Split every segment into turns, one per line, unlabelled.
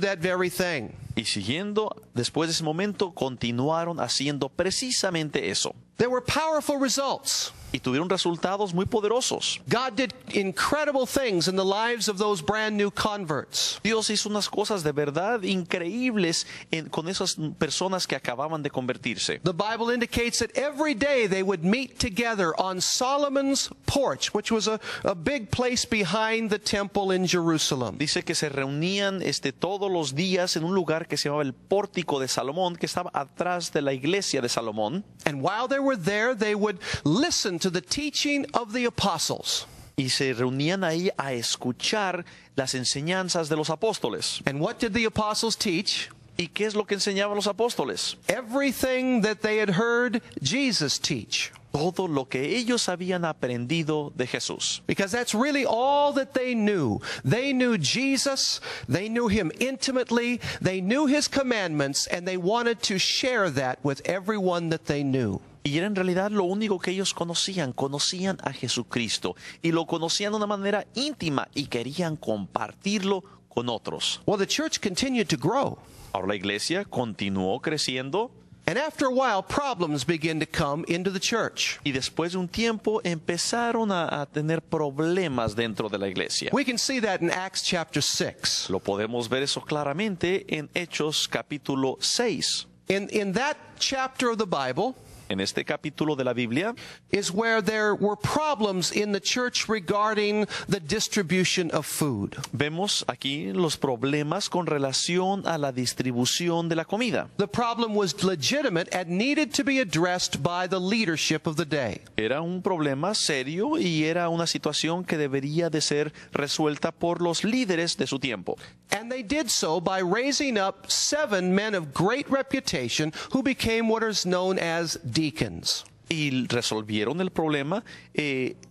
that very thing.
Y siguiendo, después de ese momento, continuaron haciendo precisamente eso.
There were powerful results.
Y tuvieron resultados muy poderosos.
God did incredible things in the lives of those brand new converts.
Dios hizo unas cosas de verdad increíbles con esas personas que acababan de convertirse.
The Bible indicates that every day they would meet together on Solomon's porch, which was a big place behind the temple in Jerusalem.
Dice que se reunían todos los días en un lugar que se llamaba el Pórtico de Salomón, que estaba atrás de la iglesia de Salomón.
And while they were there, they would listen to the teaching of the apostles.
Y se reunían ahí a escuchar las enseñanzas de los apóstoles.
And what did the apostles teach?
¿Y qué es lo que enseñaban los apóstoles?
Everything that they had heard Jesus teach.
Todo lo que ellos habían aprendido de Jesús.
Because that's really all that they knew. They knew Jesus, they knew him intimately, they knew his commandments, and they wanted to share that with everyone that they knew.
Y era en realidad lo único que ellos conocían a Jesucristo. Y lo conocían de una manera íntima y querían compartirlo con otros.
Well, the church continued to grow.
Ahora la iglesia continuó creciendo.
And after a while, problems began to come into the church.
Y después de un tiempo empezaron a tener problemas dentro de la iglesia.
We can see that in Acts chapter 6.
Lo podemos ver eso claramente en Hechos capítulo 6.
In that chapter of the Bible,
en este capítulo de la Biblia,
is where there were problems in the church regarding the distribution of food.
Vemos aquí los problemas con relación a la distribución de la comida.
The problem was legitimate and needed to be addressed by the leadership of the day.
Era un problema serio y era una situación que debería de ser resuelta por los líderes de su tiempo.
And they did so by raising up 7 men of great reputation who became what is known as deacons.
Y resolvieron el problema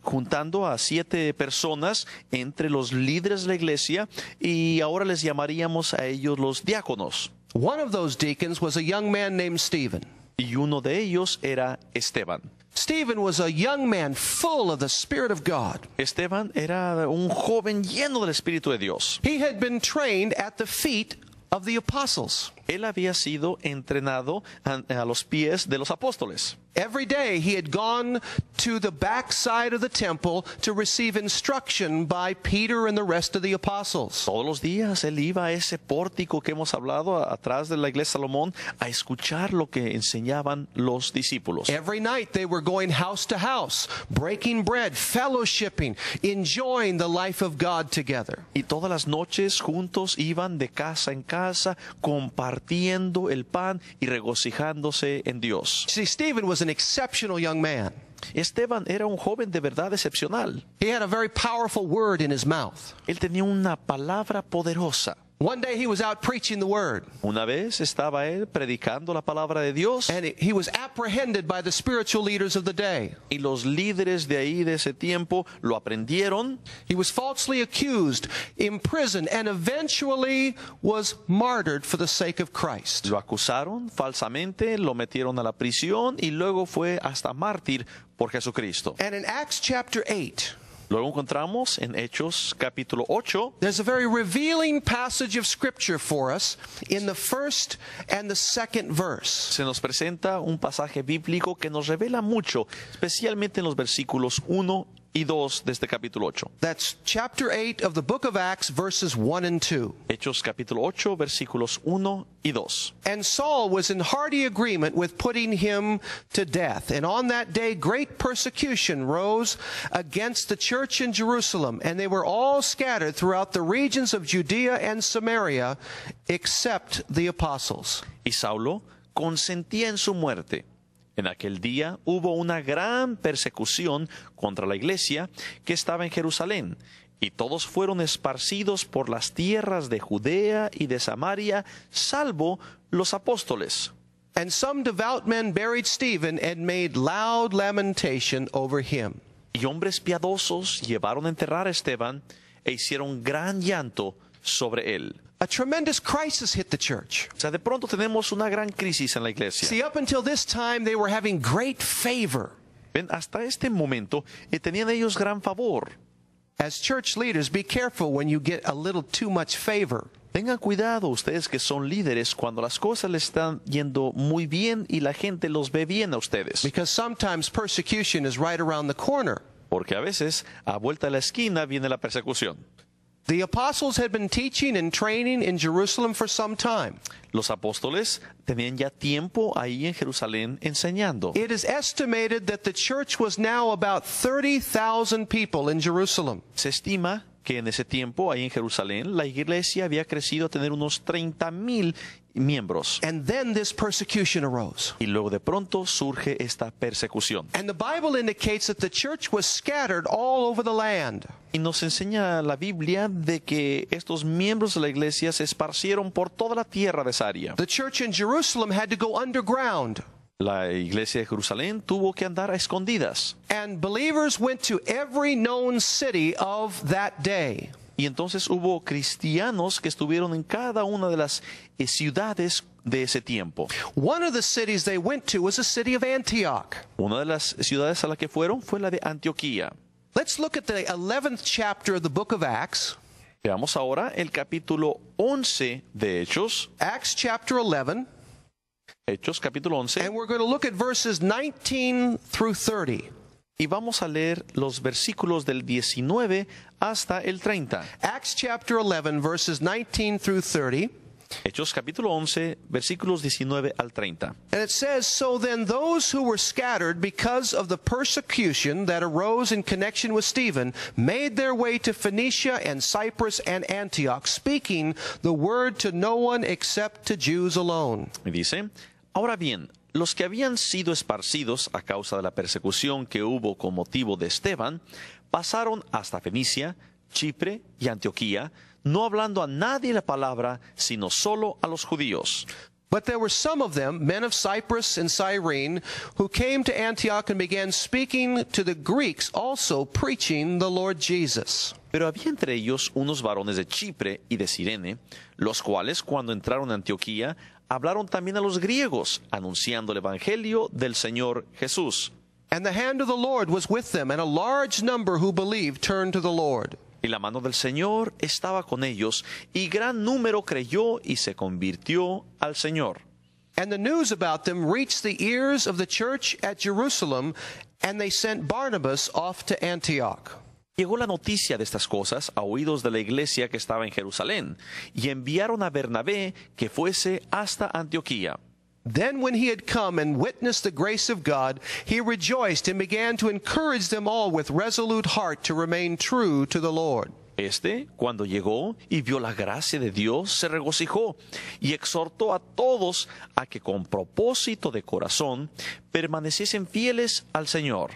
juntando a 7 personas entre los líderes de la iglesia, y ahora les llamaríamos a ellos los diáconos.
One of those deacons was a young man named Stephen.
Y uno de ellos era Esteban.
Stephen was a young man full of the Spirit of God.
Esteban era un joven lleno del Espíritu de Dios.
He had been trained at the feet of the apostles.
Él había sido entrenado a los pies de los apóstoles.
Every day he had gone to the backside of the temple to receive instruction by Peter and the rest of the apostles.
Todos los días él iba a ese pórtico que hemos hablado atrás de la iglesia de Salomón a escuchar lo que enseñaban los discípulos.
Every night they were going house to house, breaking bread, fellowshipping, enjoying the life of God together.
Y todas las noches juntos iban de casa en casa compartiendo el pan y regocijándose en Dios.
See, Stephen was an exceptional young man.
Esteban era un joven de verdad excepcional.
He had a very powerful word in his mouth.
Él tenía una palabra poderosa.
One day he was out preaching the word.
Una vez estaba él predicando la palabra de Dios.
And he was apprehended by the spiritual leaders of the day.
Y los líderes de ahí de ese tiempo lo aprendieron.
He was falsely accused, imprisoned, and eventually was martyred for the sake of Christ.
Lo acusaron falsamente, lo metieron a la prisión y luego fue hasta mártir por Jesucristo.
And in Acts chapter 8,
luego encontramos en Hechos capítulo 8.
There's a very revealing passage of scripture for us in the first and the second verse.
Se nos presenta un pasaje bíblico que nos revela mucho, especialmente en los versículos 1 y 2 de este capítulo 8.
That's chapter 8 of the book of Acts, verses 1 and 2.
Hechos capítulo 8, versículos 1 y 2.
And Saul was in hearty agreement with putting him to death. And on that day great persecution rose against the church in Jerusalem, and they were all scattered throughout the regions of Judea and Samaria, except the apostles.
Y Saulo consentía en su muerte. En aquel día hubo una gran persecución contra la iglesia que estaba en Jerusalén, y todos fueron esparcidos por las tierras de Judea y de Samaria, salvo los apóstoles.
And some devout men buried Stephen and made loud lamentation over him.
Y hombres piadosos llevaron a enterrar a Esteban e hicieron gran llanto sobre él.
A tremendous crisis hit the church.
O sea, de pronto tenemos una gran crisis en la iglesia.
See, up until this time, they were having great favor.
Ven, hasta este momento tenían ellos gran favor.
As church leaders, be careful when you get a little too much favor.
Tengan cuidado ustedes que son líderes cuando las cosas les están yendo muy bien y la gente los ve bien a ustedes.
because sometimes persecution is right around the corner.
Porque a veces, a vuelta de la esquina, viene la persecución.
The apostles had been teaching and training in Jerusalem for some time.
Los apóstoles tenían ya tiempo ahí en Jerusalén enseñando.
It is estimated that the church was now about 30,000 people in Jerusalem.
Se estima que en ese tiempo, ahí en Jerusalén, la iglesia había crecido a tener unos 30,000 miembros.
And then this persecution arose.
Y luego de pronto surge esta persecución.
And the Bible indicates that the church was scattered all over the land.
Y nos enseña la Biblia de que estos miembros de la iglesia se esparcieron por toda la tierra de esa área.
The church in Jerusalem had to go underground.
La iglesia de Jerusalén tuvo que andar a escondidas.
And believers went to every known city of that day.
Y entonces hubo cristianos que estuvieron en cada una de las ciudades de ese tiempo.
One of the cities they went to was the city of Antioch.
Una de las ciudades a la que fueron fue la de Antioquía.
Let's look at the 11th chapter of the book of Acts.
Veamos ahora el capítulo 11 de Hechos.
Acts chapter 11.
Hechos capítulo 11.
And we're going to look at verses 19 through 30.
Y vamos a leer los versículos del 19 hasta el 30.
Acts chapter 11, verses 19 through 30.
Hechos capítulo 11, versículos 19 al 30.
And it says, So then those who were scattered because of the persecution that arose in connection with Stephen made their way to Phoenicia and Cyprus and Antioch, speaking the word to no one except to Jews alone.
Y dice, ahora bien, los que habían sido esparcidos a causa de la persecución que hubo con motivo de Esteban, pasaron hasta Fenicia, Chipre y Antioquía, no hablando a nadie la palabra, sino solo a los judíos.
But there were some of them, men of Cyprus and Cyrene, who came to Antioch and began speaking to the Greeks, also preaching the Lord Jesus.
Pero había entre ellos unos varones de Chipre y de Cirene, los cuales, cuando entraron a Antioquía, hablaron también a los griegos, anunciando el evangelio del Señor Jesús.
And the hand of the Lord was with them, and a large number who believed turned to the Lord.
Y la mano del Señor estaba con ellos, y gran número creyó y se convirtió al Señor.
And the news about them reached the ears of the church at Jerusalem, and they sent Barnabas off to Antioch.
Llegó la noticia de estas cosas a oídos de la iglesia que estaba en Jerusalén, y enviaron a Bernabé que fuese hasta Antioquía.
Then when he had come and witnessed the grace of God, he rejoiced and began to encourage them all with resolute heart to remain true to the Lord.
Cuando llegó y vio la gracia de Dios, se regocijó y exhortó a todos a que con propósito de corazón permaneciesen fieles al Señor.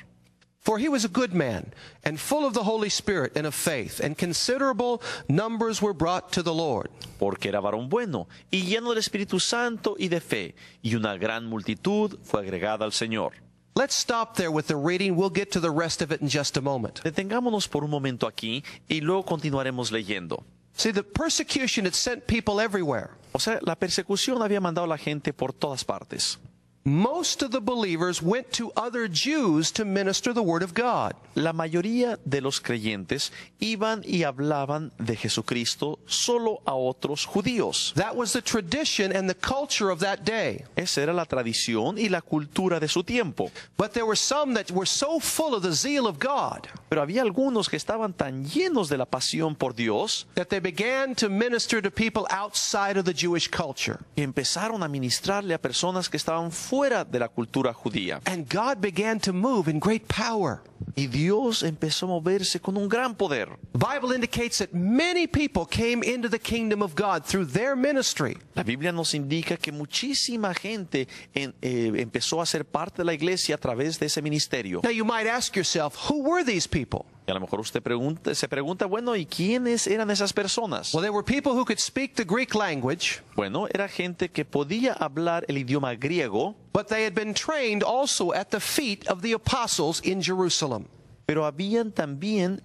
For he was a good man, and full of the Holy Spirit and of faith, and considerable numbers were brought to the Lord.
Porque era varón bueno, y lleno del Espíritu Santo y de fe, y una gran multitud fue agregada al Señor.
Let's stop there with the reading. We'll get to the rest of it in just a moment.
Detengámonos por un momento aquí, y luego continuaremos leyendo.
See, the persecution had sent people everywhere.
O sea, la persecución había mandado a la gente por todas partes.
Most of the believers went to other Jews to minister the word of God.
La mayoría de los creyentes iban y hablaban de Jesucristo solo a otros judíos.
That was the tradition and the culture of that day.
Esa era la tradición y la cultura de su tiempo.
But there were some that were so full of the zeal of God
Pero había algunos que estaban tan llenos de la pasión por Dios
that they began to minister to people outside of the Jewish culture.
que empezaron a ministrarle a personas que estaban fuera de la cultura judía.
And God began to move in great power.
Y Dios empezó a moverse con un gran poder.
The Bible indicates that many people came into the kingdom of God through their ministry.
La Biblia nos indica que muchísima gente empezó a ser parte de la iglesia a través de ese ministerio.
Now you might ask yourself, who were these people?
Y a lo mejor usted se pregunta, bueno, ¿y quiénes eran esas personas?
Well, there were people who could speak the Greek language,
Bueno, era gente que podía hablar el idioma griego,
but they had been trained also at the feet of the apostles in Jerusalem.
pero habían también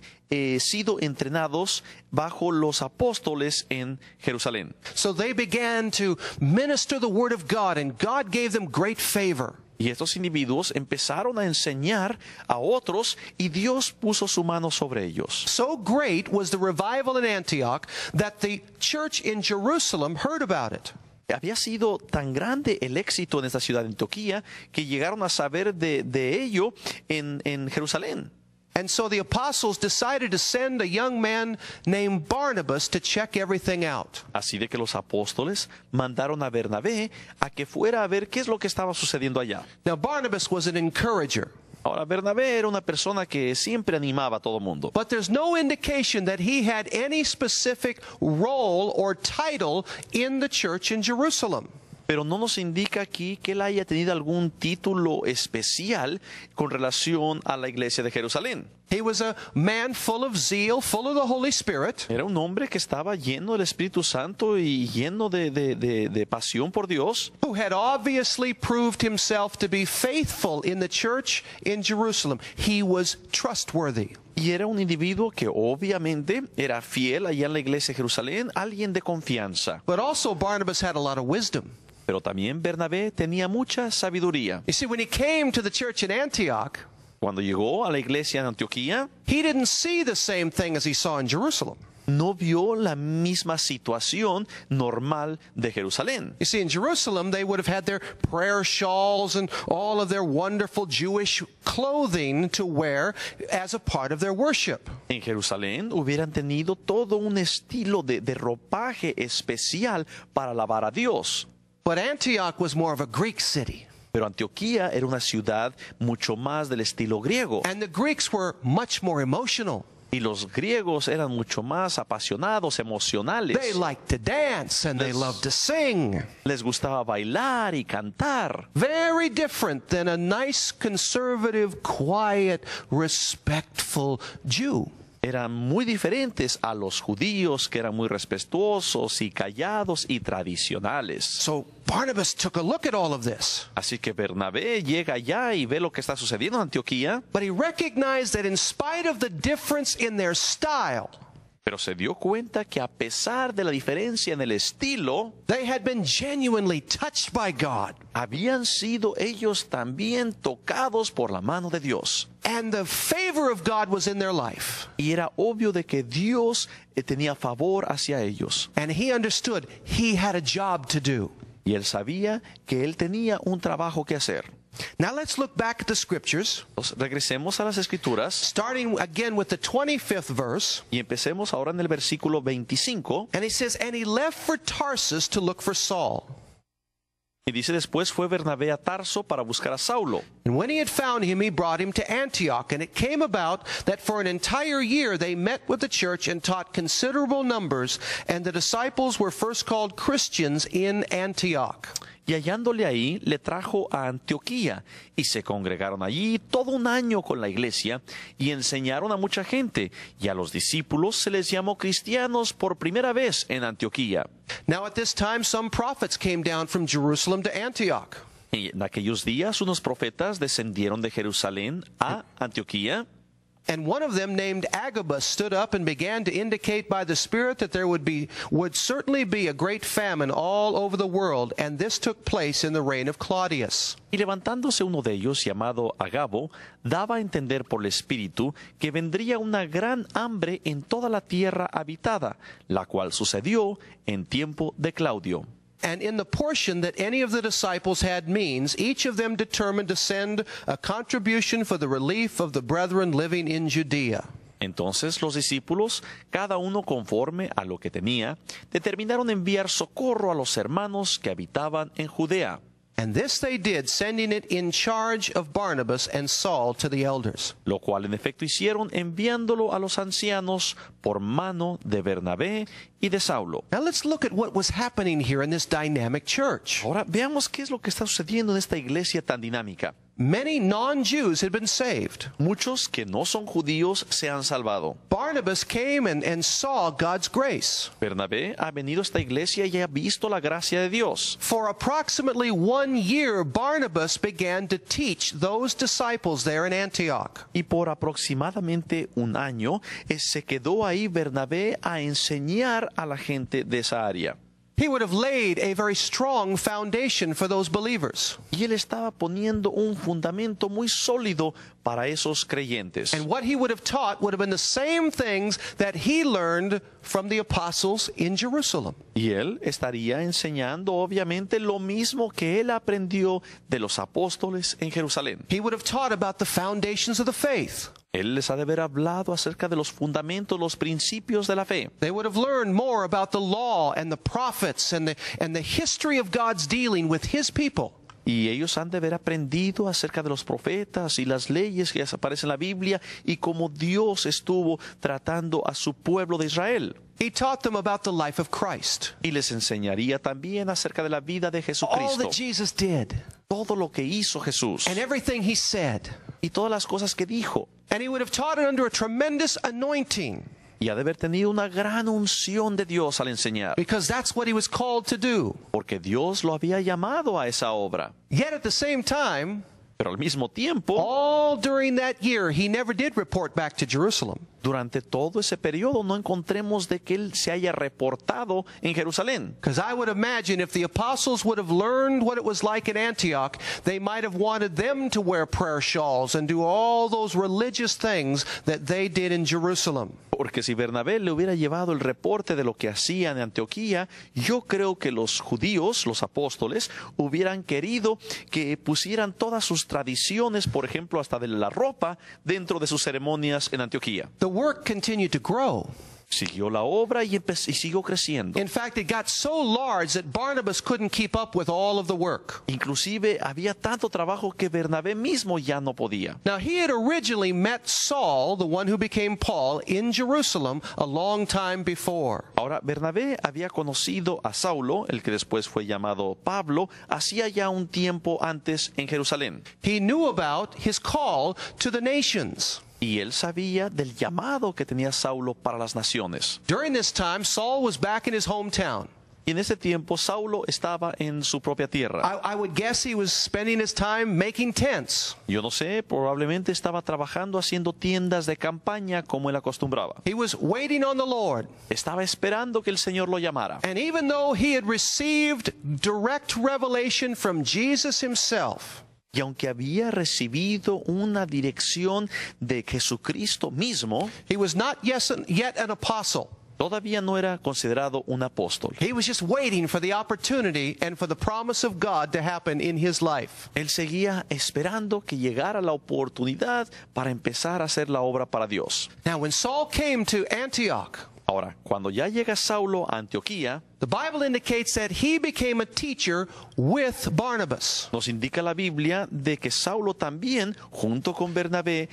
sido entrenados bajo los apóstoles en Jerusalén.
So they began to minister the word of God, and God gave them great favor.
Y estos individuos empezaron a enseñar a otros y Dios puso su mano sobre ellos.
So great was the revival in Antioch that the church in Jerusalem heard about it.
Había sido tan grande el éxito en esta ciudad de Antioquía que llegaron a saber de ello en Jerusalén.
And so the apostles decided to send a young man named Barnabas to check everything out.
Así de que los apóstoles mandaron a Bernabé a que fuera a ver qué es lo que estaba sucediendo allá.
Now, Barnabas was an encourager,
Ahora, Bernabé era una persona que siempre animaba a todo mundo.
but there's no indication that he had any specific role or title in the church in Jerusalem.
Pero no nos indica aquí que él haya tenido algún título especial con relación a la iglesia de Jerusalén.
He was a man full of zeal, full of the Holy Spirit,
Era un hombre que estaba lleno del Espíritu Santo y lleno de pasión por Dios,
who had obviously proved himself to be faithful in the church in Jerusalem. He was trustworthy.
y era un individuo que obviamente era fiel allá en la iglesia de Jerusalén, alguien de confianza.
But also Barnabas had a lot of wisdom.
Pero también Bernabé tenía mucha sabiduría.
You see, when he came to the church in Antioch,
Cuando llegó a la iglesia en Antioquía,
he didn't see the same thing as he saw in Jerusalem.
no vio la misma situación normal de Jerusalén.
You see, in Jerusalem, they would have had their prayer shawls and all of their wonderful Jewish clothing to wear as a part of their worship.
En Jerusalén hubieran tenido todo un estilo de ropaje especial para alabar a Dios.
But Antioch was more of a Greek city.
Pero Antioquía era una ciudad mucho más del estilo griego.
And the Greeks were much more emotional.
Y los griegos eran mucho más apasionados, emocionales.
They liked to dance and they loved to sing.
Les gustaba bailar y cantar.
Very different than a nice, conservative, quiet, respectful Jew.
Eran muy diferentes a los judíos, que eran muy respetuosos y callados y tradicionales.
So Barnabas took a look at all of this.
Así que Bernabé llega allá y ve lo que está sucediendo en Antioquía,
But he recognized that in spite of the difference in their style,
pero se dio cuenta que a pesar de la diferencia en el estilo,
they had been genuinely touched by God.
habían sido ellos también tocados por la mano de Dios.
And the favor of God was in their life.
Y era obvio de que Dios tenía favor hacia ellos.
And he understood he had a job to do.
Y él sabía que él tenía un trabajo que hacer.
Now let's look back at the scriptures,
Entonces, regresemos a las Escrituras
starting again with the 25th verse.
y empecemos ahora en el versículo 25.
And he says, and he left for Tarsus to look for Saul.
Y dice, después fue Bernabé a Tarso para buscar a Saulo.
And when he had found him, he brought him to Antioch. And it came about that for an entire year they met with the church and taught considerable numbers. And the disciples were first called Christians in Antioch.
Y hallándole ahí, le trajo a Antioquía, y se congregaron allí todo un año con la iglesia, y enseñaron a mucha gente, y a los discípulos se les llamó cristianos por primera vez en Antioquía.
Now at this time some prophets came down from Jerusalem to Antioch.
Y en aquellos días unos profetas descendieron de Jerusalén a Antioquía,
And one of them, named Agabus, stood up and began to indicate by the Spirit that there would certainly be a great famine all over the world, and this took place in the reign of Claudius.
y levantándose uno de ellos, llamado Agabo, daba a entender por el Espíritu que vendría una gran hambre en toda la tierra habitada, la cual sucedió en tiempo de Claudio.
And in the portion that any of the disciples had means, each of them determined to send a contribution for the relief of the brethren living in Judea.
Entonces los discípulos, cada uno conforme a lo que tenía, determinaron enviar socorro a los hermanos que habitaban en Judea.
And this they did, sending it in charge of Barnabas and Saul to the elders.
Lo cual en efecto hicieron enviándolo a los ancianos por mano de Bernabé y de Saulo.
Now let's look at what was happening here in this dynamic church.
Ahora veamos qué es lo que está sucediendo en esta iglesia tan dinámica.
Many non-Jews had been saved.
Muchos que no son judíos se han salvado.
Barnabas came and saw God's grace.
Bernabé ha venido a esta iglesia y ha visto la gracia de Dios.
For approximately 1 year, Barnabas began to teach those disciples there in Antioch.
Y por aproximadamente un año se quedó ahí Bernabé a enseñar a la gente de esa área.
He would have laid a very strong foundation for those believers.
Y él estaba poniendo un fundamento muy sólido para esos creyentes.
And what he would have taught would have been the same things that he learned from the apostles in Jerusalem.
Y él estaría enseñando obviamente lo mismo que él aprendió de los apóstoles en Jerusalén.
He would have taught about the foundations of the faith.
Él les ha de haber hablado acerca de los fundamentos, los principios de la fe.
They would have learned more about the law and the prophets and the history of God's dealing with his people.
Y ellos han de haber aprendido acerca de los profetas y las leyes que aparecen en la Biblia y cómo Dios estuvo tratando a su pueblo de Israel.
He taught them about the life of Christ.
Y les enseñaría también acerca de la vida de
All
Jesucristo.
that Jesus did
Todo lo que hizo Jesús
and everything he said.
y todas las cosas que dijo.
And he would have taught it under a tremendous anointing
Y ha de haber tenido una gran unción de Dios al enseñar.
because that's what he was called to do.
Porque Dios lo había llamado a esa obra.
Yet at the same time,
Pero al mismo tiempo,
all during that year, he never did report back to Jerusalem.
durante todo ese periodo no encontremos de que él se haya reportado en Jerusalén.
Because I would imagine if the apostles would have learned what it was like in Antioch, they might have wanted them to wear prayer shawls and do all those religious things that they did in Jerusalem.
Porque si Bernabé le hubiera llevado el reporte de lo que hacían en Antioquía, yo creo que los judíos, los apóstoles, hubieran querido que pusieran todas sus tradiciones, por ejemplo, hasta de la ropa, dentro de sus ceremonias en Antioquía.
The work continued to grow.
Siguió la obra y siguió creciendo.
In fact, it got so large that Barnabas couldn't keep up with all of the work.
Inclusive había tanto trabajo que Bernabé mismo ya no podía.
Now, he had originally met Saul, the one who became Paul, in Jerusalem a long time before.
Ahora, Bernabé había conocido a Saulo, el que después fue llamado Pablo, hacía ya un tiempo antes en Jerusalén.
He knew about his call to the nations.
Y él sabía del llamado que tenía Saulo para las naciones.
During this time, Saul was back in his hometown.
Y en ese tiempo Saulo estaba en su propia tierra.
I would guess he was spending his time making tents.
Yo no sé, probablemente estaba trabajando haciendo tiendas de campaña como él acostumbraba.
He was waiting on the Lord.
Estaba esperando que el Señor lo llamara.
And even though he had received direct revelation from Jesus himself,
Y aunque había recibido una dirección de Jesucristo mismo,
he was not yet an apostle.
todavía no era considerado un apóstol.
He was just waiting for the opportunity and for the promise of God to happen in his life.
Él seguía esperando que llegara la oportunidad para empezar a hacer la obra para Dios.
Now, when Saul came to Antioch,
Ahora, cuando ya llega Saulo a Antioquía,
the Bible indicates that he became a teacher with Barnabas.
nos indica la Biblia de que Saulo también, junto con Bernabé,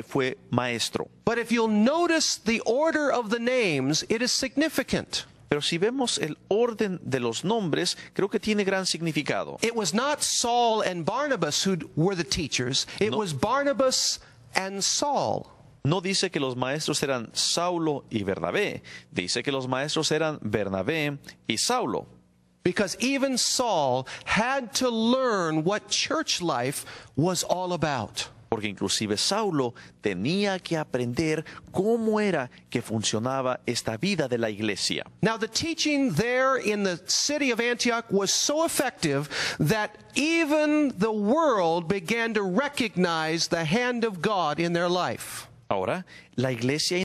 fue maestro.
But if you'll notice the order of the names, it is significant.
Pero si vemos el orden de los nombres, creo que tiene gran significado.
It was not Saul and Barnabas who were the teachers. It
No.
was Barnabas and Saul.
No dice que los maestros eran Saulo y Bernabé, dice que los maestros eran Bernabé y Saulo.
Because even Saul had to learn what church life was all about.
Porque inclusive Saulo tenía que aprender cómo era que funcionaba esta vida de la iglesia.
Now, the teaching there in the city of Antioch was so effective that even the world began to recognize the hand of God in their life.
Ahora, la iglesia